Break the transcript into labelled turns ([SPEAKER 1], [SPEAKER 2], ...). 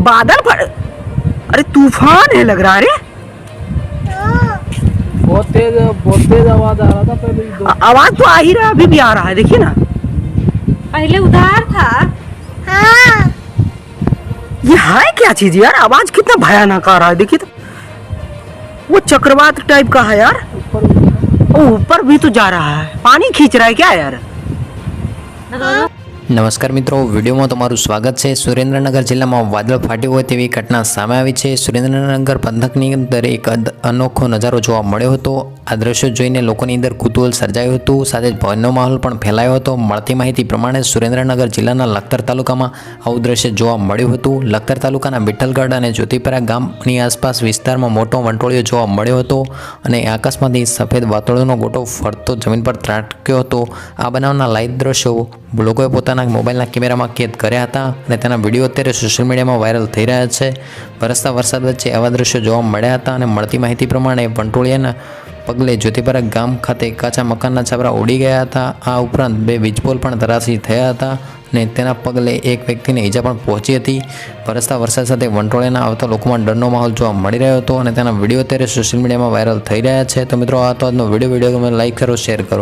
[SPEAKER 1] बादल फट, अरे तूफान है लग रहा है। अरे
[SPEAKER 2] बहुत तेज आवाज आ रहा था पहले
[SPEAKER 1] आवाज तो आ ही रहा है, अभी भी आ रहा है, देखिए ना।
[SPEAKER 3] पहले उधार था।
[SPEAKER 4] हाँ
[SPEAKER 1] ये है क्या चीज यार, आवाज कितना भयानक आ रहा है, देखिए तो। वो चक्रवात टाइप का है यार, वो ऊपर भी तो जा रहा है, पानी खींच रहा है क्या यार।
[SPEAKER 5] નમસ્કાર મિત્રો, વિડીયોમાં તમારું સ્વાગત છે। સુરેન્દ્રનગર જિલ્લામાં વાદળ ફાટ્યું હોય તેવી ઘટના સામે આવી છે। સુરેન્દ્રનગર પંથકની અંદર એક અનોખો નજારો જોવા મળ્યો હતો। આ દ્રશ્યો જોઈને લોકોની અંદર કુતૂહલ સર્જાયું હતું, સાથે જ ભયનો માહોલ પણ ફેલાયો હતો। મળતી માહિતી પ્રમાણે સુરેન્દ્રનગર જિલ્લાના લખતર તાલુકામાં આવું દ્રશ્ય જોવા મળ્યું હતું। લખતર તાલુકાના વિઠ્ઠલગઢ અને જ્યોતિપરા ગામની આસપાસ વિસ્તારમાં મોટો વંટોળિયો જોવા મળ્યો હતો અને આકાશમાંથી સફેદ વાદળોનો ગોટો ફરતો જમીન પર ત્રાટક્યો હતો। આ બનાવના લાઈવ દ્રશ્યો લોકોએ પોતાના મોબાઈલના કેમેરામાં કેદ કર્યા હતા અને તેના વિડીયો અત્યારે સોશિયલ મીડિયામાં વાયરલ થઈ રહ્યા છે। વરસતા વરસાદ વચ્ચે આવા દ્રશ્યો જોવા મળ્યા હતા અને મળતી માહિતી પ્રમાણે વંટોળિયાના પગલે જ્યોતિપરા ગામ ખાતે કાચા મકાનના છાપરા ઉડી ગયા હતા। આ ઉપરાંત 2 વીજપોલ પણ ધરાશયી થયા હતા અને તેના પગલે એક વ્યક્તિને ઈજા પણ પહોંચી હતી। વરસતા વરસાદ સાથે વંટોળિયાના આવતા લોકોમાં ડરનો માહોલ જોવા મળી રહ્યો હતો અને તેના વિડીયો અત્યારે સોશિયલ મીડિયામાં વાયરલ થઈ રહ્યા છે। તો મિત્રો, આ તો આજનો વિડીયો ગમે લાઈક કરો, શેર કરો।